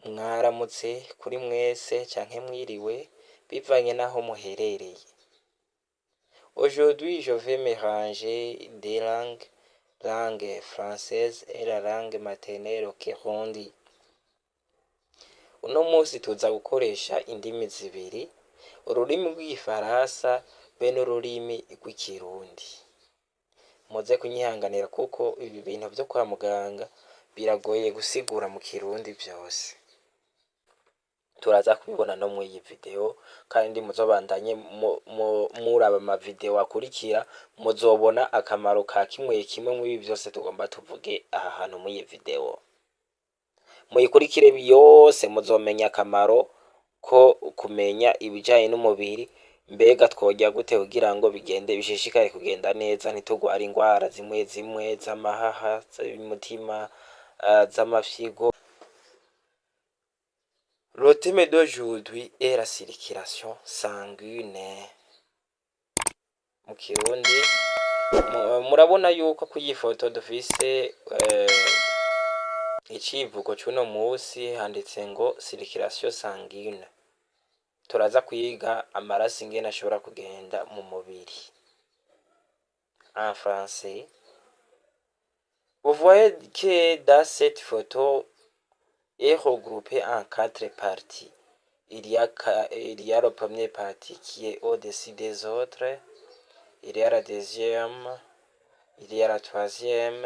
Mwaramutse kuri mwese canke mwiriwe bivanye naho muherereye. Aujourd'hui, je vais mélanger des langue française et la langue maternelle kirundi. Uno musi tuza gukoresha indimi zibiri, ururimi rw'igifaransa be n'ururimi rw'ikirundi. Muze kunyihanganira kuko ibi bintu vyo kwa muganga biragoye gusigura mu kirundi vyose. Turaza kubibona no mw'iyi video kandi muzobandanye muraba ama video akurikira, muzobona akamaro ka kimwe kimwe mw'ibi vyose tugomba tuvuge aha hantu mw'iyi video. Muyikurikire yose muzomenya akamaro ko kumenya ibijanye n'umubiri, mbega tworya gute kugira ngo bigende bishishikare kugenda neza, ntitugware ingwara zimwe zimwe z'amahaha, z'umutima, z'amafyigo. Le thème d'aujourd'hui est la circulation sanguine. Mu kirundi murabona yuko kuyi foto dufise icivugo c'uno musi handitse ngo circulation sanguine. Turaza kwiga amaraso ingene ashobora kugenda mu mubiri. En français, vous voyez que dans cette photo est regroupé en 4 parties. Il y a la première partie qui est au-dessus des autres, il y a la deuxième, il y a la troisième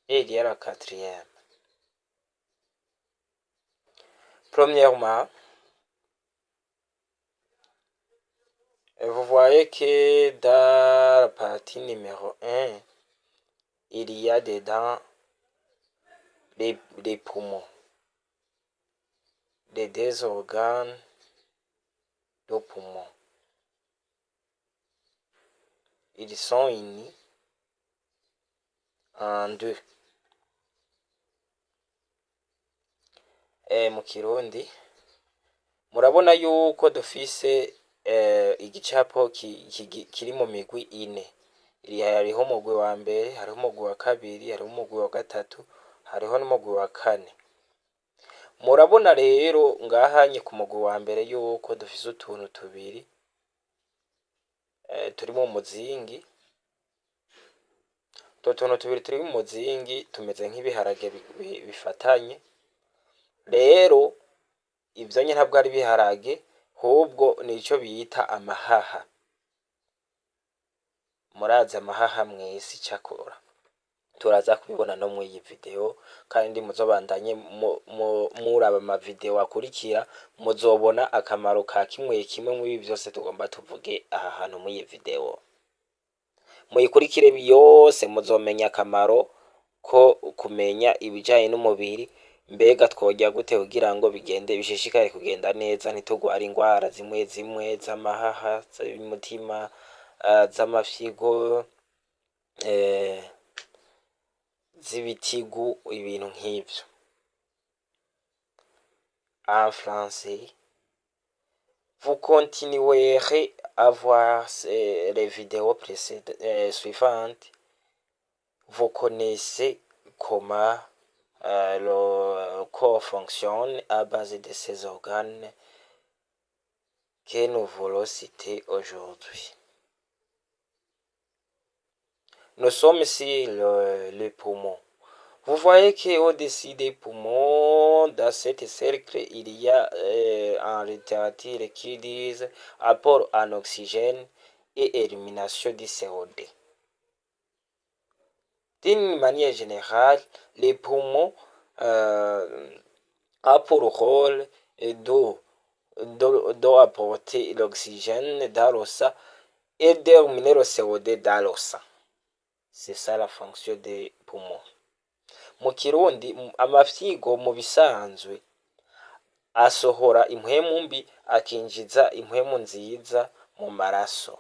et il y a la quatrième. Premièrement, vous voyez que dans la partie numéro 1, il y a dedans les poumons, les 2 organes de poumons. Ils sont unis en 2. Mu kirundi murabona yuko dufise igicapo kiri mu migwi 4. Hariho umugwi wa mbere, hariho umugwi wa kabiri, hariho umugwi wa gatatu, hariho n'umugwi wa 4. Murabona rero ngahanye ku mugwi wa mbere yuko dufise utuntu tubiri turi mu muzingi. Utwo tuntu tubiri turi mu muzingi tumeze nk'ibiharage bifatanye. Rero ivyo nye ntabwo ari biharage, hubwo nico bita amahaha. Murazi amahaha mwese icakora. Turaza kubibona no mw'iyi video kandi muzobandanye muraba ama video akurikira, muzobona akamaro ka kimwe kimwe mw'ibi vyose tugomba tuvuge aha hantu mw'iyi video. Muyikurikire yose muzomenya akamaro ko kumenya ibijanye n'umubiri, mbega tworya gute kugira ngo bigende bishishikare kugenda neza, ntitugware ingwara zimwe zimwe z'amahaha, z'umutima, z'amafyigo, z'ibitigu, ibintu nk'ivyo. En français, vous continuerez à voir les vidéos suivantes. Vous connaissez comment le corps fonctionne à base de ces organes que nous voulons citer aujourd'hui. Nous sommes sur le poumon. Vous voyez qu'au-dessus des poumons, dans cet cercle, il y a en littérature qui disent apport en oxygène et élimination du CO2. D'une manière générale, les poumons ont pour rôle d'apporter l'oxygène dans le sang et d'éliminer le CO2 dans le sang. C'est ça la fonction des poumons. Mu kirundi amafyigo mu bisanzwe asohora impwemu mbi akinjiza impwemu nziza mu maraso.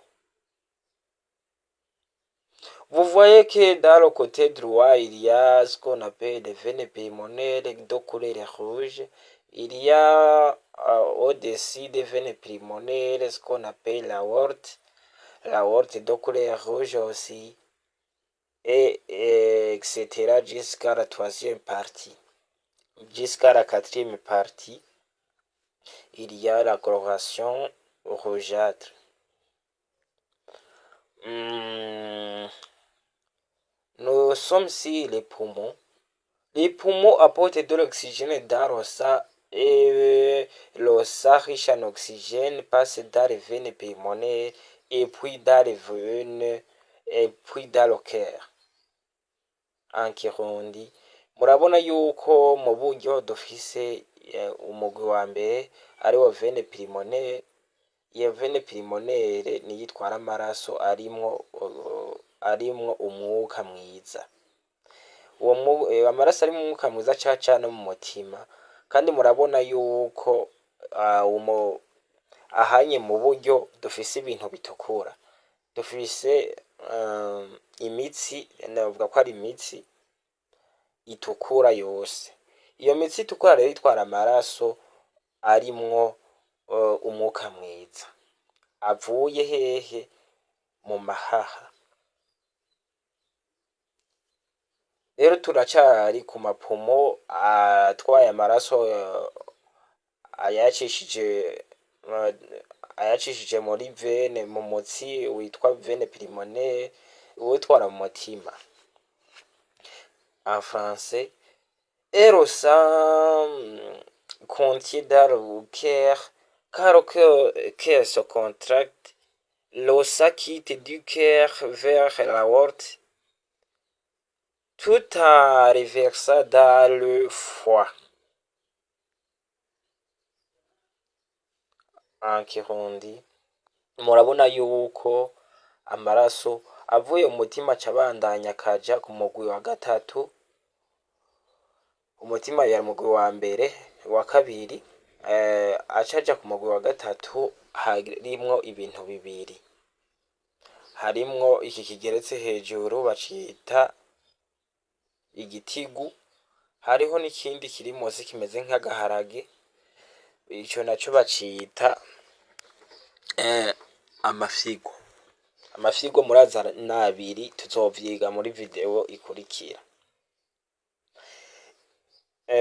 Vous voyez que dans le côté droit, il y a ce qu'on appelle les veines pulmonaires de couleur rouge. Il y a au-dessus des veines pulmonaires ce qu'on appelle l'aorte. L'aorte de couleur rouge aussi. Et etc. jusqu'à la 3e partie. jusqu'à la quatrième partie, il y a la coloration rougeâtre. Nous sommes sur les poumons. Les poumons apportent de l'oxygène dans l'ossa et l'ossa riche en oxygène passe dans les veines pulmonaires et puis dans les veines et puis dans le cœur. En kirundi murabona yuko mu buryo dufise umugwi wa mbere ariwo vene pulmonaire. Iyo vene pulmonaire niyo itwara amaraso arimwo umwuka mwiza. Amaraso ari mu mwuka mwiza caca no mu mutima, kandi murabona yuko ahanye mu buryo dufise ibintu bitukura, dufise imitsi, navuga ko ari imitsi itukura yose. Iyo mitsi itukura rero itwara amaraso arimwo umwuka mwiza avuye hehe? Mu mahaha. Rero turacari ku mapumo atwaye amaraso ayacishije muri vene, mu mutsi witwa vene pulmonaire, uwutwara mu mutima. En français, et le sang contient dans le cœur, car le cœur se contracte, le sang quitte du cœur vers l'aorte, tout en reversant dans le foie. En kirundi murabona yuko amaraso avuye mu mutima acabandanya akaja ku mugwi wa gatatu. Umutima yari mugwi wa mbere, wa kabiri, acaja ku mugwi wa gatatu. Harimwo ibintu bibiri, harimwo iki kigeretse hejuru bacita igitigu, hariho n'ikindi kiri munsi kimeze nk'agaharage, ico naco bacita amafyigo. Amafyigo muraza nabiri, tuzovyiga muri video ikurikira.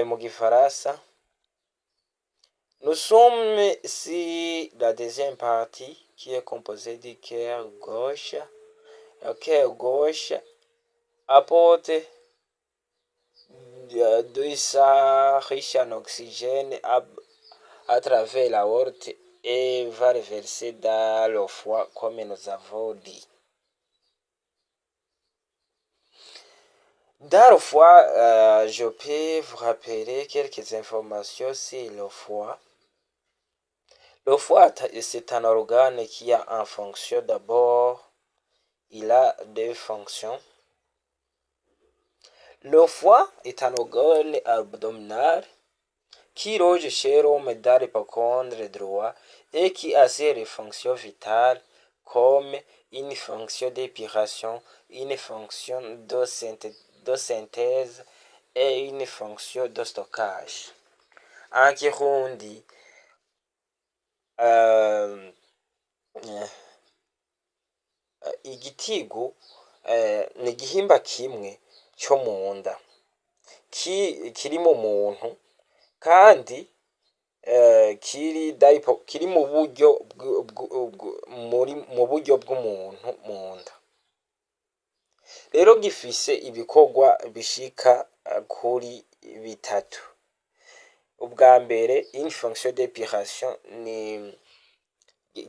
Mu gifaransa, nous sommes si la deuxième partie qui est composée du cœur gauche. Le cœur gauche apporte du sang riche en oxygène à travers l'aorte et va reverser dans le foie comme nous avons dit. Dans le foie, je peux vous rappeler quelques informations sur le foie. Le foie, c'est un organe qui a en fonction. D'abord, il a deux fonctions. Le foie est un organe abdominal qui loge chez l'homme dans l'hypocondre droit et qui assure les fonctions vitales comme une fonction d'épuration, une fonction de synthèse et une fonction de stockage. En kirundi, igitigu ni igihimba kimwe cyo mu nda kiri mu muntu, kandi kiri mu buryo bw'umuntu mu nda. Rero gifise ibikorwa bishika kuri bitatu. Ubwa mbere, une fonction d'épuration, ni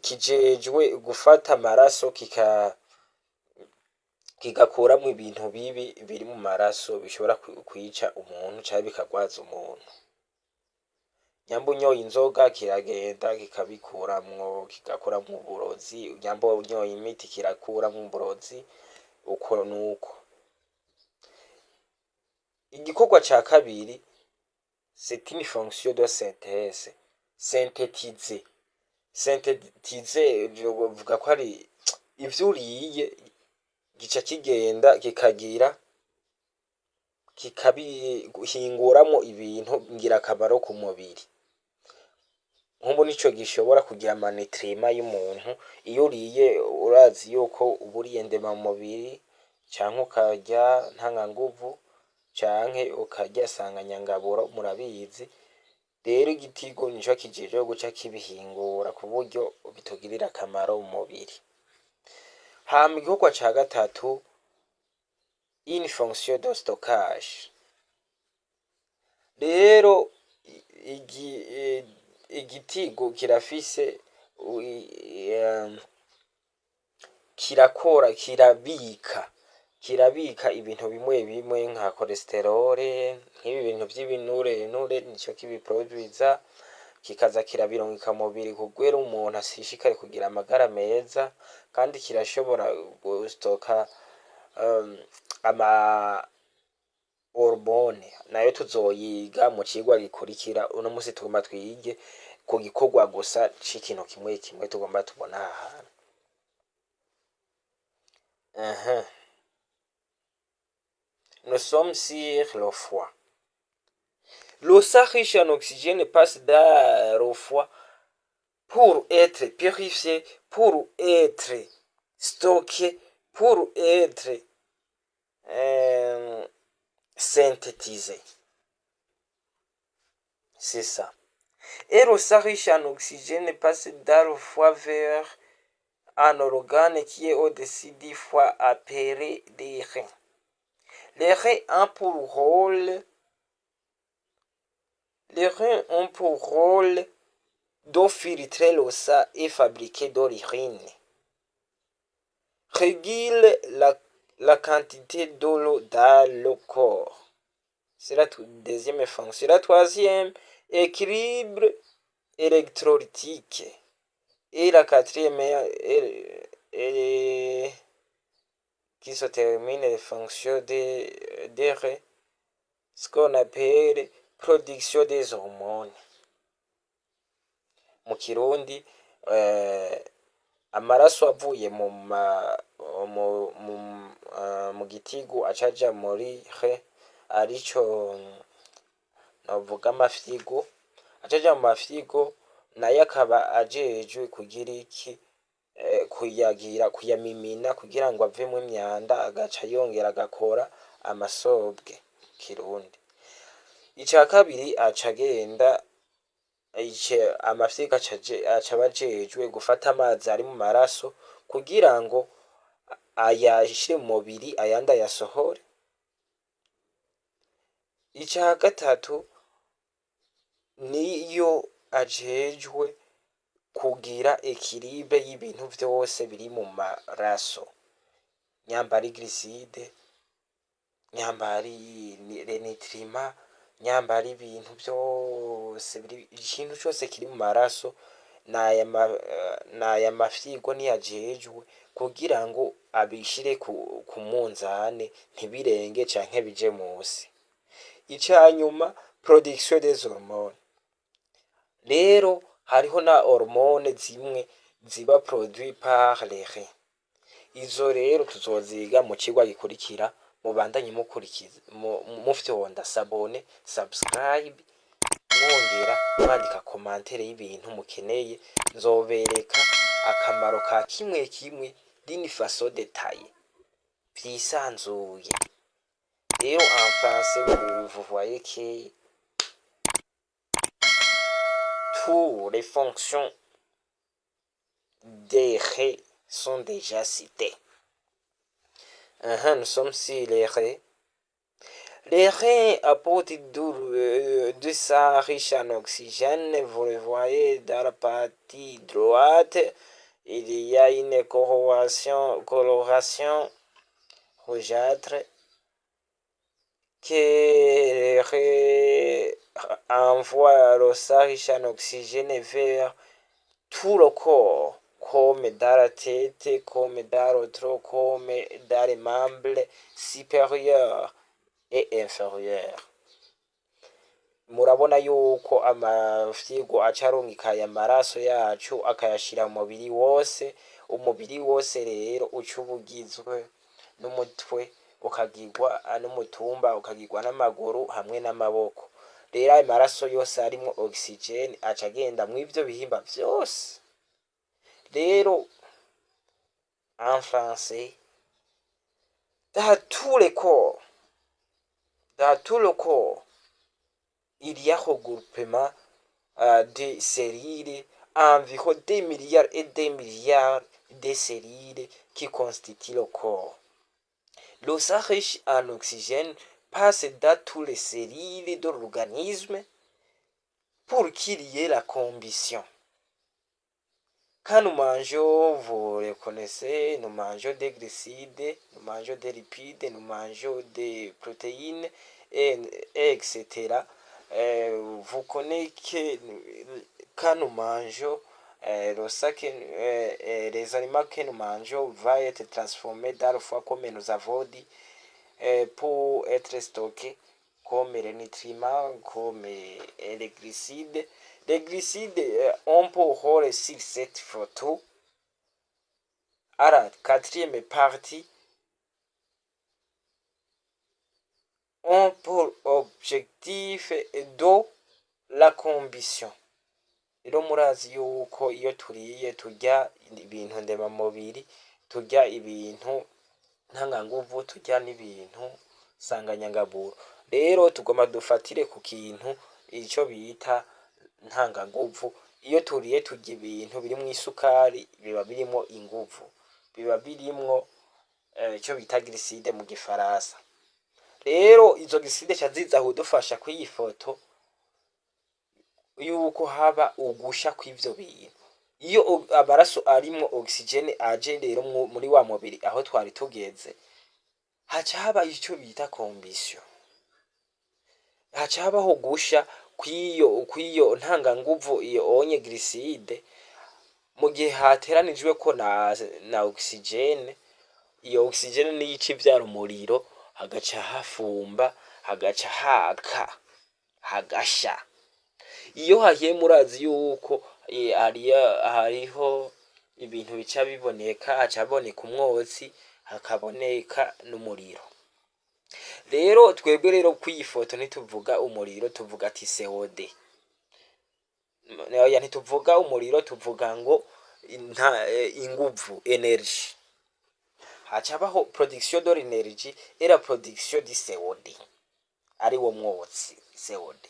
kijejwe gufata amaraso kigakuramwo ibintu bibi biri mu maraso bishobora kwica umuntu cyangwa bikagwaza umuntu. Nyamba unyoye inzoga kiragenda kikabikuramwo, kigakuramwo uburozi. Nyamba unyoye imiti kirakuramwo uburozi. Uko nuko. Igikorwa ca kabiri, c'est une fonction de synthèse. Synthétiser. Synthétiser bivuga ko ari ivyo uriye gica kigenda kikabihinguramwo ibintu ngirakamaro ku mubiri. Nk'ubu nico gishobora kugira amanutrima y'umuntu. Iyo uriye urazi yuko uburiye ndema mu mubiri canke ukarya ntanganguvu, canke ukarya sanganyangaburo murabizi. Rero igitigo nico kijejwe guca kibihingura ku buryo bitugirira akamaro mu mubiri. Hama igikorwa ca gatatu, une fonction de stockage. Rero igitigo kirafise kirabika ibintu bimwe bimwe nka cholesterol, nk'ibi bintu vy'ibinure nico kibiproduiza, kikaza kirabirungika mu mubiri kugira umuntu ashishikare kugira amagara meza, kandi kirashobora gustoka ama hormone, nayo tuzoyiga mu cigwa gikurikira. Uno musi tugomba twige ku gikorwa gusa c'ikintu kimwe kimwe tugomba tubona aha hantu. Nous sommes sur le foie. Le sang riche en oxygène passe dans le foie pour être purifié, pour être stocké, pour être synthétisé. C'est ça. Et le sang riche en oxygène passe dans le foie vers un organe qui est au-dessus du foie appelé des reins. Les reins ont pour rôle de filtrer le sang et fabriquer de l'urine. Régule la quantité d'eau dans le corps. C'est la deuxième fonction. La troisième, équilibre électrolytique. Et la quatrième qui se termine les fonctions des reins, ce qu'on appelle production des hormones. Mu Kirundi, amaraso avuye mu gitigu acaja muri rein, arico novuga amafyigo, acaja mu mafyigo, nayo akaba ajejwe kugira iki, kuyamimina kugira ngo avemwo imyanda, agaca yongera agakora amasobwe mu Kirundi. Ica kabiri aca agenda, amafyigo aca abajejwe gufata amazi ari mu maraso kugira ngo ayashire mu mubiri, ayandi ayasohore. Ica gatatu niyo ajejwe kugira ekilibre y'ibintu vyose biri mu maraso, nyambari glycide, nyambari nitrima, nyambari ibintu vyose ikintu cose kiri mu maraso, naya mafyigo niyo ajejwe kugira ngo abishire ku munzane, ntibirenge canke bije musi. Ica nyuma, production des hormones. Rero hariho na hormone zimwe ziba produit par les reins. Izo rero tuzoziga mu cigwa gikurikira. Mubandanye mukurikiza mufyonda sabone, subscribe, mwongera mwandika commentaire y'ibintu mukeneye. Nzobereka akamaro ka kimwe kimwe d'une façon détaillée, vyisanzuye. Rero en français vous voyez que toutes les fonctions des reins sont déjà citées. Nous sommes sur les reins. Les reins apportent du sang riche en oxygène. Vous le voyez dans la partie droite. Il y a une coloration rougeâtre qui envoie le sang riche en oxygène vers tout le corps, comme dans la tête, comme dans le tronc, comme dans les membres supérieurs et inférieurs. Murabona yuko amafyigo acarungika aya maraso yacu akayashira mu mubiri wose. Umubiri wose rero uca ubugizwe n'umutwe, ukagirwa n'umutumba, ukagirwa n'amaguru hamwe n'amaboko. Rero ayo maraso yose arimwo oxygene aca agenda mw'ivyo bihimba vyose. Rero en français, dans tous les corps, Dans tout le corps, il y a regroupement de cellules, environ des milliards et des milliards de cellules qui constituent le corps. Le sang riche en oxygène passe dans toutes les cellules de l'organisme pour qu'il y ait la combustion. Quand nous mangeons, vous le connaissez, nous mangeons des glucides, nous mangeons des lipides, nous mangeons des protéines, etc. Vous connaissez que quand nous mangeons, les aliments que nous mangeons vont être transformés dans le foie comme nous avons dit pour être stockés comme les nutriments, comme les glucides. Les glucides, on peut voir sur cette photo, à la 4e partie, ont pour objectif de la combustion. Rero murazi yuko iyo turiye turya ibintu ndemamubiri, turya ibintu ntanganguvu, turya n'ibintu nsanganyangaburo. Rero tugomba dufatire ku kintu icyo bita ntanganguvu. Iyo turiye turya ibintu birimo isukari, biba birimo inguvu, biba birimo icyo bita glycide mu gifaransa. Rero izo glycide ziza kudufasha kuri iyi foto yuko haba ugusha kw'ivyo bintu. Iyo amaraso arimo oxygene aje rero muri wa mubiri aho twari tugeze, haca haba icyo bita combustion, haca habaho gusha kw'iyo ntanganguvu, iyo onye glycide, mu gihe hateranijwe ko na oxygene. Iyo oxygene niyo ica ivyara umuriro, hagaca hafumba, hagaca haka, hagasha. Iyo hahiye murazi yuko hariho ibintu bica biboneka, haca haboneka umwotsi, hakaboneka n'umuriro. Rero twebwe rero kw'iyi foto ntituvuga umuriro, tuvuga ati CO2. Ntituvuga umuriro, tuvuga ngo inguvu, energy. Haca habaho production de l'énergie et la production du CO2, ari wo mwotsi CO2.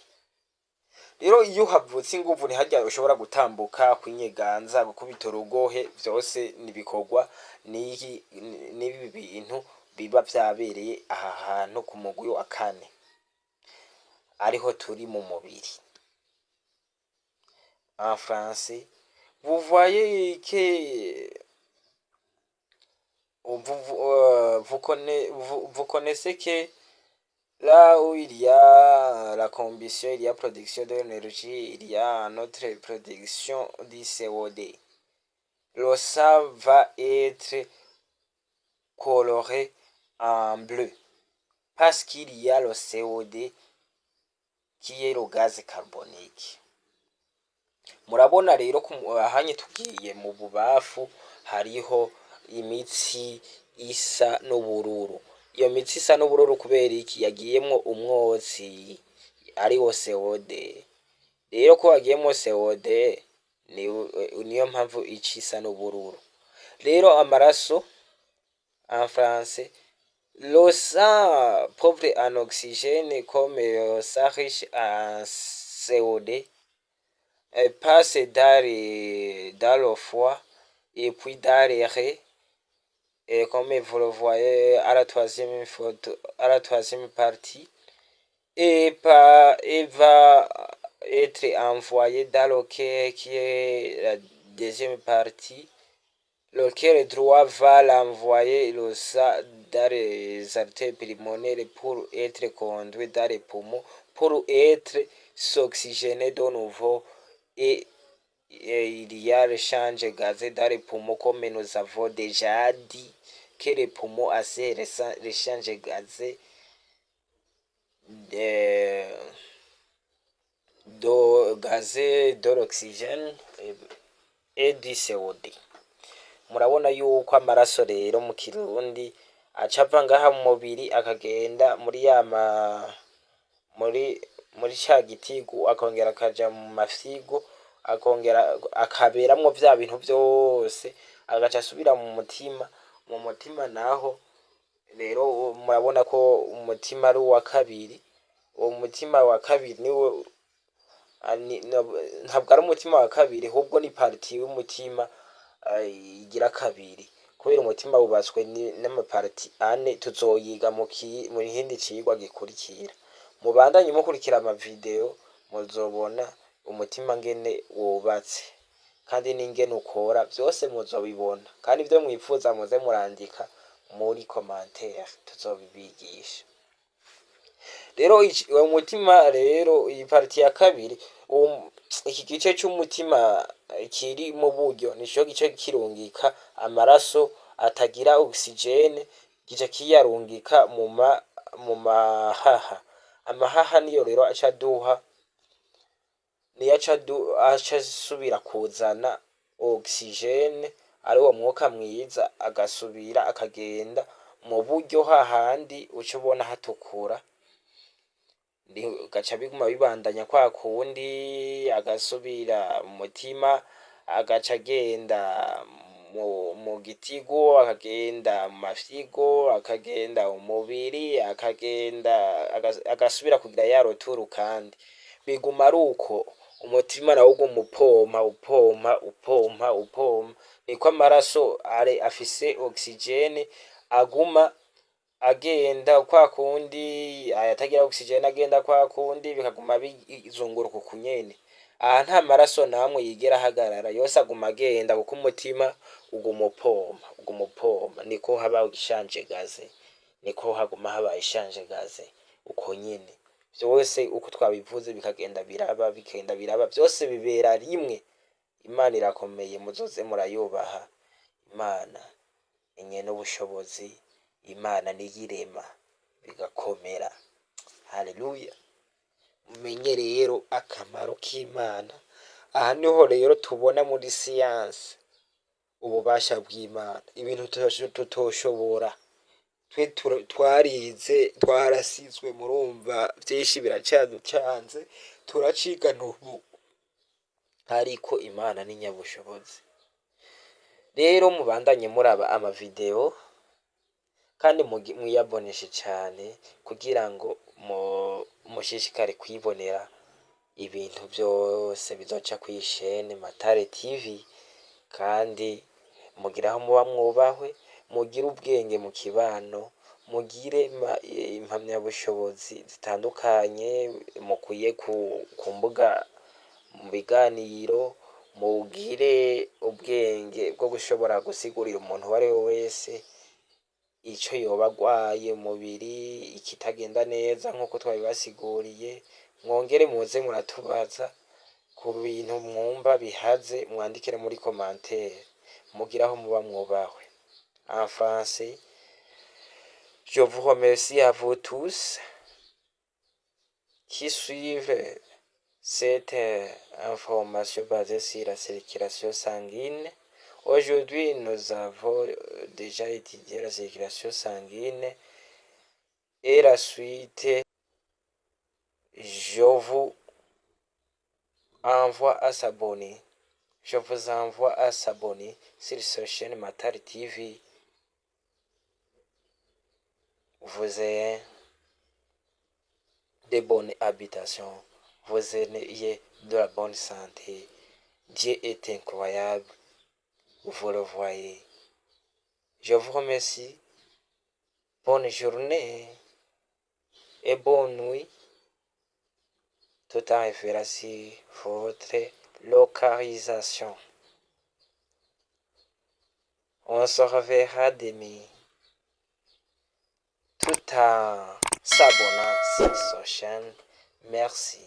Rero iyo havutse inguvu ntihajya ushobora gutambuka, kwinyeganza, gukubita urugohe, vyose nibikorwa n'ibi bintu biba vyabereye aha hantu ku mugwi wa 4 ariho turi mu mubiri. En français, vous voyez que vous connaissez que là où il y a la combustion, il y a production d'énergie, il y a notre production du CO2. Le sang va être coloré en bleu parce qu'il y a le CO2 qui est le gaz carbonique. Murabona rero ahanye tugiye mu bubafu hariho imitsi isa n'ubururu. Iyo mitsi isa n'ubururu kubera iki? Yagiyemwo umwotsi ari wo CO2. Rero ko hagiyemwo CO2 niyo mpamvu ici isa n'ubururu. Rero amaraso, en français, le sang pauvre en oxygène comme le sang riche en CO2 passe dans le foie et puis dans les reins. Et comme vous le voyez à la 3e photo, à la 3e partie, et va être envoyé dans le cœur qui est la 2e partie. Le cœur droit va l'envoyer le sang dans les artères pulmonaires pour être conduit dans les poumons, pour être s'oxygéné de nouveau. Et il y a l'échange gazé dans les poumons, comme nous avons déjà dit que les poumons assez l'échange gazé de l'oxygène et du CO2. Murabona yuko amaraso rero mu kirundi acava ngaha mu mubiri akagenda muri ca gitigu, akongera akaja mu mafyigo, akongera akaberamwo vya bintu vyose, agaca asubira mu mutima naho rero murabona ko umutima ari uwa kabiri. Uwo mutima wa kabiri niwo ntabwo ari umutima wa kabiri, ahubwo ni parti y'umutima igira kabiri, kubera umutima wubatswe n'amaparti ane. Tuzoyiga mu kindi cigwa gikurikira. Mubandanye mukurikira amavideo, muzobona umutima ngene wubatse kandi n'ingene ukora, byose muzobibona, kandi ibyo mwifuza muze murandika muri commentaire, tuzobibigisha. Rero umutima rero iyi parti ya kabiri, iki gice cy'umutima kiri mu buryo nico gice kirungika amaraso atagira oxygene, gice kiyarungika mu mahaha. Amahaha niyo rero acaduha asubira kuzana oxygene, ari wo mwuka mwiza, agasubira akagenda mu buryo hahandi uca ubona hatukura, gaca biguma bibandanya kwa kundi, agasubira umutima, agaca agenda mu gitigo, akagenda mu mafyigo, akagenda umubiri, agasubira kugira ya roturu, kandi biguma ari uko. Umutima nawo uguma upompa, niko amaraso afise oxygene aguma agenda kwa kundi, ayatagira oxygene agenda kwa kundi, bikaguma bizunguruka kunyene. Aha nta maraso namwe yigera hagarara, yose aguma agenda, kuko umutima uguma upompa. Niko haba ishanje gaze, niko haguma haba ishanje gaze uko nyene. Byose uko twabivuze bikagenda biraba, byose bibera rimwe. Imana irakomeye, muzoze murayubaha. Imana inyene ubushobozi, Imana niyirema bigakomera. Haleluya. Mumenye rero akamaro k'Imana. Aha niho rero tubona muri siyanse ububasha bw'Imana, ibintu tutoshobora. Twe twarize, twarasizwe, murumva byinshi biracaducanze, turaciga n'ubu, ariko Imana ni nyabushobozi. Rero mubandanye muraba amavideo, kandi mwiyaboneshe cyane, kugira ngo mushishikare kwibonera ibintu byose bizoca kw'ishene Matare TV. Kandi mugiraho muba mwubahwe, mugire ubwenge mu kibano, mugire impamyabushobozi zitandukanye mukuye ku mbuga, mu biganiro, mugire ubwenge bwo gushobora gusigurira umuntu uwo ari we wese icyo yoba agwaye umubiri, ikitagenda neza nk'uko twabibasiguriye. Mwongere muze muratubaza ku bintu mwumva bihaze, mwandikire muri commentaire. Mugiraho muba mwubahwe. En français, je vous remercie à vous tous qui suivent cette information basée sur la circulation sanguine. Aujourd'hui, nous avons déjà étudié la circulation sanguine, et la suite, je vous envoie à s'abonner. Je vous envoie à s'abonner sur cette chaîne Matare TV. Vous ayez de bonnes habitations, vous ayez de la bonne santé. Dieu est incroyable, vous le voyez. Je vous remercie. Bonne journée et bonne nuit, tout en référence à votre localisation. On se reverra demain, tout en s'abonnant sur cette chaîne. Merci.